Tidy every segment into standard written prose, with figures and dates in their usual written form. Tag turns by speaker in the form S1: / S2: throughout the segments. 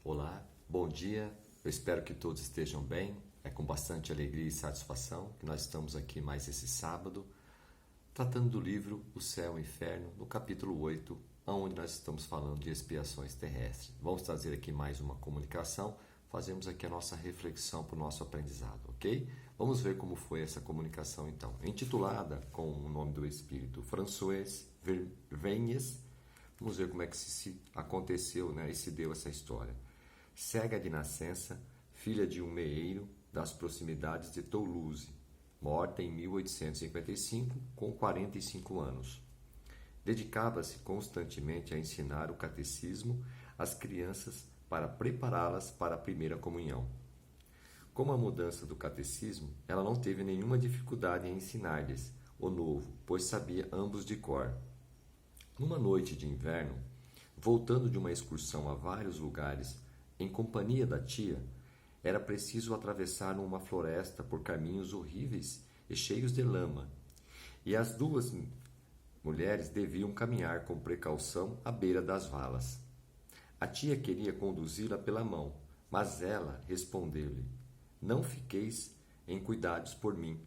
S1: Olá, bom dia, eu espero que todos estejam bem. É com bastante alegria e satisfação que nós estamos aqui mais esse sábado, tratando do livro O Céu e o Inferno, no capítulo 8, onde nós estamos falando de expiações terrestres. Vamos trazer aqui mais uma comunicação, fazemos aqui a nossa reflexão para o nosso aprendizado, ok? Vamos ver como foi essa comunicação então. Intitulada com o nome do Espírito François Vergnes, vamos ver como é que se aconteceu, né, e se deu essa história. Cega de nascença, filha de um meeiro das proximidades de Toulouse, morta em 1855, com 45 anos. Dedicava-se constantemente a ensinar o catecismo às crianças para prepará-las para a primeira comunhão. Com a mudança do catecismo, ela não teve nenhuma dificuldade em ensinar-lhes o novo, pois sabia ambos de cor. Numa noite de inverno, voltando de uma excursão a vários lugares, em companhia da tia, era preciso atravessar uma floresta por caminhos horríveis e cheios de lama, e as duas mulheres deviam caminhar com precaução à beira das valas. A tia queria conduzi-la pela mão, mas ela respondeu-lhe: "Não fiqueis em cuidados por mim.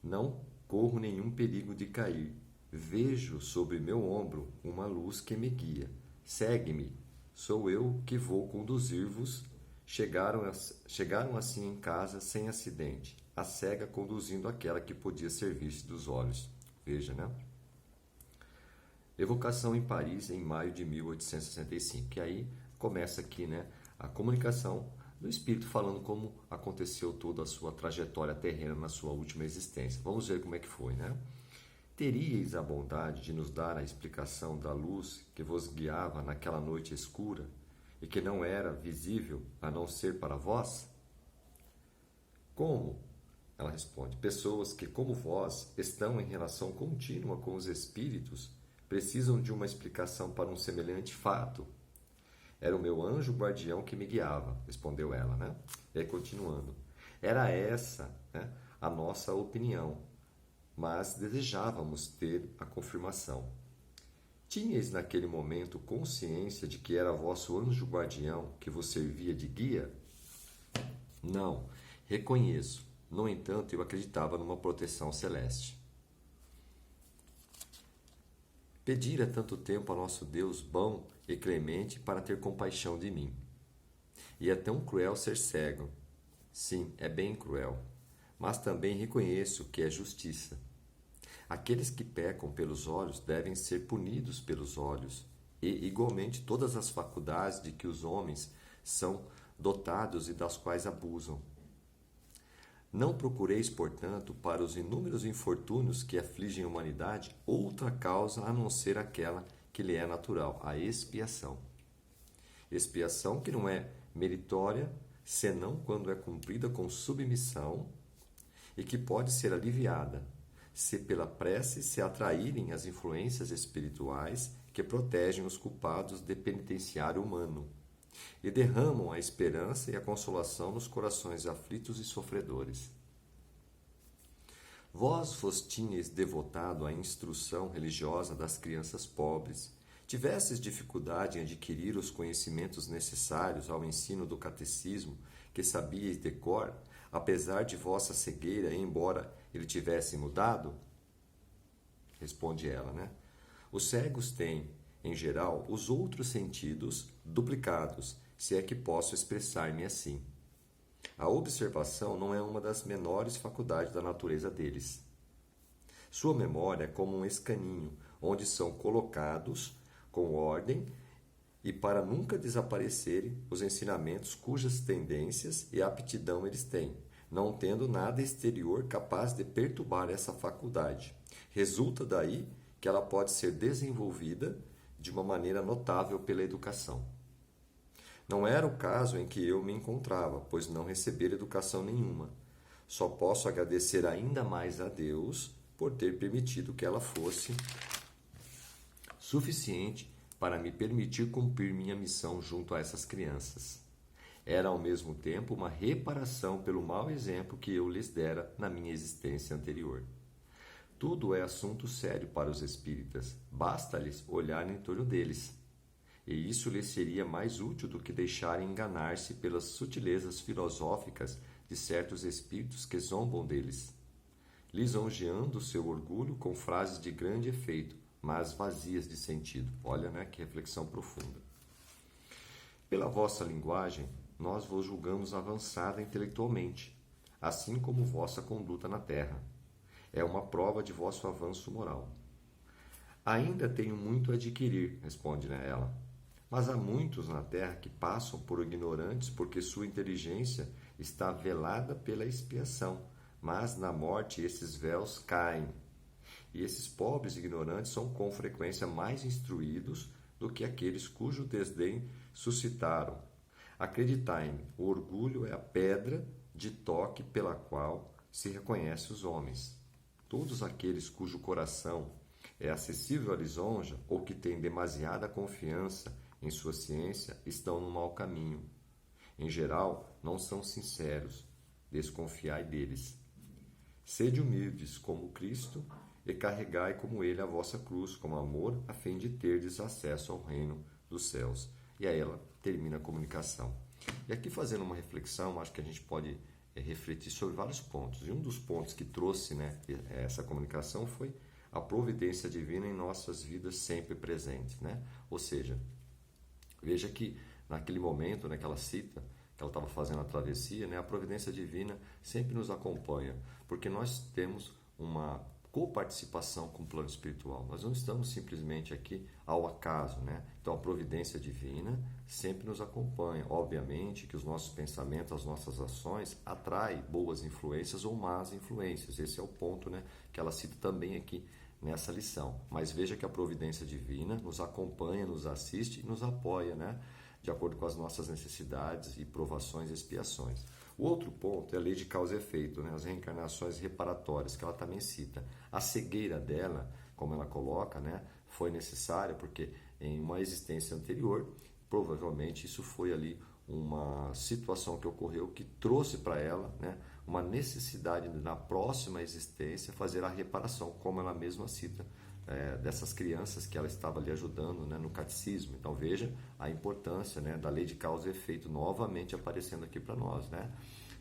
S1: Não corro nenhum perigo de cair. Vejo sobre meu ombro uma luz que me guia. Segue-me, sou eu que vou conduzir-vos." Chegaram assim em casa sem acidente, a cega conduzindo aquela que podia servir-se dos olhos. Veja, né? Evocação em Paris em maio de 1865. Que aí começa aqui, né, a comunicação do espírito falando como aconteceu toda a sua trajetória terrena na sua última existência. Vamos ver como é que foi, né? Teríeis a bondade de nos dar a explicação da luz que vos guiava naquela noite escura e que não era visível a não ser para vós? Como? Ela responde: pessoas que, como vós, estão em relação contínua com os espíritos, precisam de uma explicação para um semelhante fato. Era o meu anjo guardião que me guiava, respondeu ela, né? E aí, continuando. Era essa, né, a nossa opinião, mas desejávamos ter a confirmação. Tinhais naquele momento consciência de que era vosso anjo guardião que vos servia de guia? Não, reconheço. No entanto, eu acreditava numa proteção celeste. Pedira tanto tempo a nosso Deus bom e clemente para ter compaixão de mim. E é tão cruel ser cego. Sim, é bem cruel. Mas também reconheço que é justiça. Aqueles que pecam pelos olhos devem ser punidos pelos olhos, e igualmente todas as faculdades de que os homens são dotados e das quais abusam. Não procureis, portanto, para os inúmeros infortúnios que afligem a humanidade, outra causa a não ser aquela que lhe é natural, a expiação. Expiação que não é meritória, senão quando é cumprida com submissão, e que pode ser aliviada, se pela prece se atraírem as influências espirituais que protegem os culpados de penitenciário humano e derramam a esperança e a consolação nos corações aflitos e sofredores. Vós vos tinhais devotado à instrução religiosa das crianças pobres, tivestes dificuldade em adquirir os conhecimentos necessários ao ensino do catecismo que sabíeis de cor, apesar de vossa cegueira, embora ele tivesse mudado? Responde ela, né? Os cegos têm, em geral, os outros sentidos duplicados, se é que posso expressar-me assim. A observação não é uma das menores faculdades da natureza deles. Sua memória é como um escaninho, onde são colocados, com ordem, e para nunca desaparecerem, os ensinamentos cujas tendências e aptidão eles têm, não tendo nada exterior capaz de perturbar essa faculdade. Resulta daí que ela pode ser desenvolvida de uma maneira notável pela educação. Não era o caso em que eu me encontrava, pois não recebera educação nenhuma. Só posso agradecer ainda mais a Deus por ter permitido que ela fosse suficiente para me permitir cumprir minha missão junto a essas crianças. Era ao mesmo tempo uma reparação pelo mau exemplo que eu lhes dera na minha existência anterior. Tudo é assunto sério para os espíritas, basta-lhes olhar em torno deles. e isso lhes seria mais útil do que deixarem enganar-se pelas sutilezas filosóficas de certos espíritos que zombam deles, lisonjeando seu orgulho com frases de grande efeito, mas vazias de sentido. Olha, né, que reflexão profunda. Pela vossa linguagem, nós vos julgamos avançada intelectualmente, assim como vossa conduta na terra. É uma prova de vosso avanço moral. Ainda tenho muito a adquirir, responde ela. Mas há muitos na terra que passam por ignorantes porque sua inteligência está velada pela expiação, mas na morte esses véus caem. E esses pobres ignorantes são com frequência mais instruídos do que aqueles cujo desdém suscitaram. Acreditai-me, o orgulho é a pedra de toque pela qual se reconhece os homens. Todos aqueles cujo coração é acessível à lisonja ou que têm demasiada confiança em sua ciência estão no mau caminho. Em geral, não são sinceros. Desconfiai deles. Sede humildes como Cristo e carregai como Ele a vossa cruz com amor, a fim de terdes acesso ao reino dos céus. E aí ela termina a comunicação. E aqui, fazendo uma reflexão, acho que a gente pode refletir sobre vários pontos. E um dos pontos que trouxe, né, essa comunicação foi a providência divina em nossas vidas sempre presente, né? Ou seja, veja que naquele momento, né, que ela cita, que ela estava fazendo a travessia, né, a providência divina sempre nos acompanha, porque nós temos uma coparticipação com o plano espiritual. Nós não estamos simplesmente aqui ao acaso, né? Então a providência divina sempre nos acompanha. Obviamente que os nossos pensamentos, as nossas ações atraem boas influências ou más influências. Esse é o ponto, né, que ela cita também aqui nessa lição. Mas veja que a providência divina nos acompanha, nos assiste e nos apoia, né, de acordo com as nossas necessidades e provações e expiações. O outro ponto é a lei de causa e efeito, né? As reencarnações reparatórias, que ela também cita. A cegueira dela, como ela coloca, né, foi necessária porque em uma existência anterior, provavelmente isso foi ali uma situação que ocorreu que trouxe para ela, né, uma necessidade de, na próxima existência, fazer a reparação, como ela mesma cita, dessas crianças que ela estava ali ajudando, né, no catecismo. Então veja a importância, né, da lei de causa e efeito novamente aparecendo aqui para nós, né?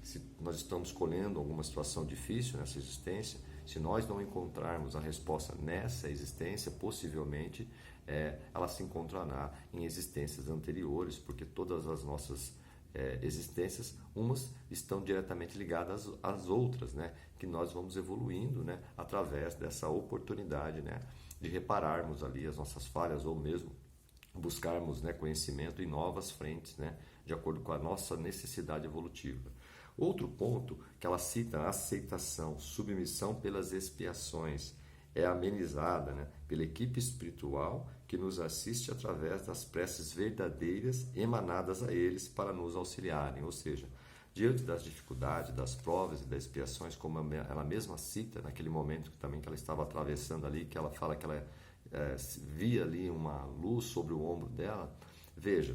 S1: Se nós estamos colhendo alguma situação difícil nessa existência, se nós não encontrarmos a resposta nessa existência, possivelmente ela se encontrará em existências anteriores, porque todas as nossas existências, umas estão diretamente ligadas às outras, né? Que nós vamos evoluindo, né, através dessa oportunidade, né, de repararmos ali as nossas falhas ou mesmo buscarmos, né, conhecimento em novas frentes, né, de acordo com a nossa necessidade evolutiva. Outro ponto que ela cita, a aceitação, submissão pelas expiações, é amenizada, né, pela equipe espiritual que nos assiste através das preces verdadeiras emanadas a eles para nos auxiliarem. Ou seja, diante das dificuldades, das provas e das expiações, como ela mesma cita naquele momento também que ela estava atravessando ali, que ela fala que ela via ali uma luz sobre o ombro dela. Veja,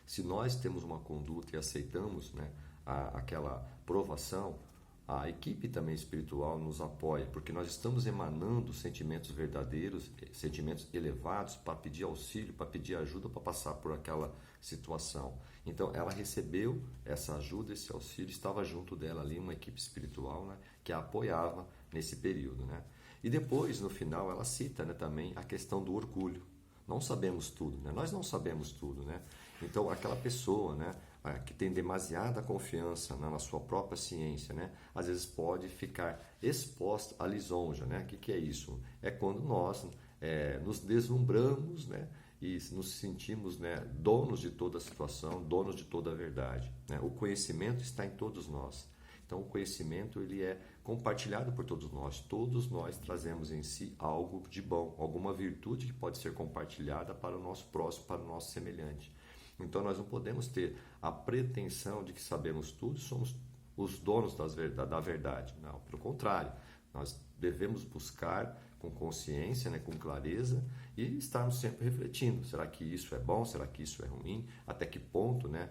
S1: se nós temos uma conduta e aceitamos, né, aquela provação, a equipe também espiritual nos apoia, porque nós estamos emanando sentimentos verdadeiros, sentimentos elevados para pedir auxílio, para pedir ajuda, para passar por aquela situação. Então, ela recebeu essa ajuda, esse auxílio, estava junto dela ali uma equipe espiritual, né, que a apoiava nesse período, né? E depois, no final, ela cita, né, também a questão do orgulho. Não sabemos tudo, né? Nós não sabemos tudo, né? Então, aquela pessoa, né, que tem demasiada confiança, né, na sua própria ciência, né, às vezes pode ficar exposta à lisonja, né? O que é isso? É quando nós nos deslumbramos, né, e nos sentimos, né, donos de toda a situação, donos de toda a verdade, né? O conhecimento está em todos nós. Então, o conhecimento ele é compartilhado por todos nós. Todos nós trazemos em si algo de bom, alguma virtude que pode ser compartilhada para o nosso próximo, para o nosso semelhante. Então, nós não podemos ter a pretensão de que sabemos tudo e somos os donos da verdade. Não, pelo contrário, nós devemos buscar com consciência, né? Com clareza, e estarmos sempre refletindo. Será que isso é bom? Será que isso é ruim? Até que ponto, né,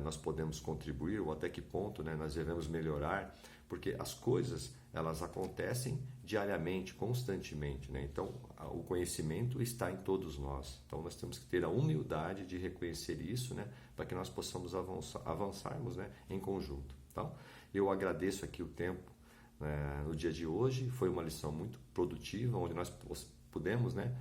S1: nós podemos contribuir, ou até que ponto, né, nós devemos melhorar? Porque as coisas, elas acontecem diariamente, constantemente, né? Então, o conhecimento está em todos nós. Então, nós temos que ter a humildade de reconhecer isso, né? Para que nós possamos avançarmos, né, em conjunto. Então, eu agradeço aqui o tempo, né, no dia de hoje. Foi uma lição muito produtiva, onde nós pudemos, né,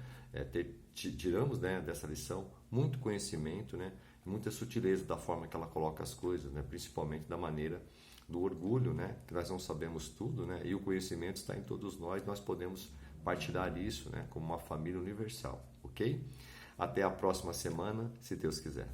S1: tiramos, né, dessa lição muito conhecimento, né, muita sutileza da forma que ela coloca as coisas, né, principalmente da maneira do orgulho, né, que nós não sabemos tudo, né, e o conhecimento está em todos nós podemos partilhar isso, né, como uma família universal, ok? Até a próxima semana, se Deus quiser.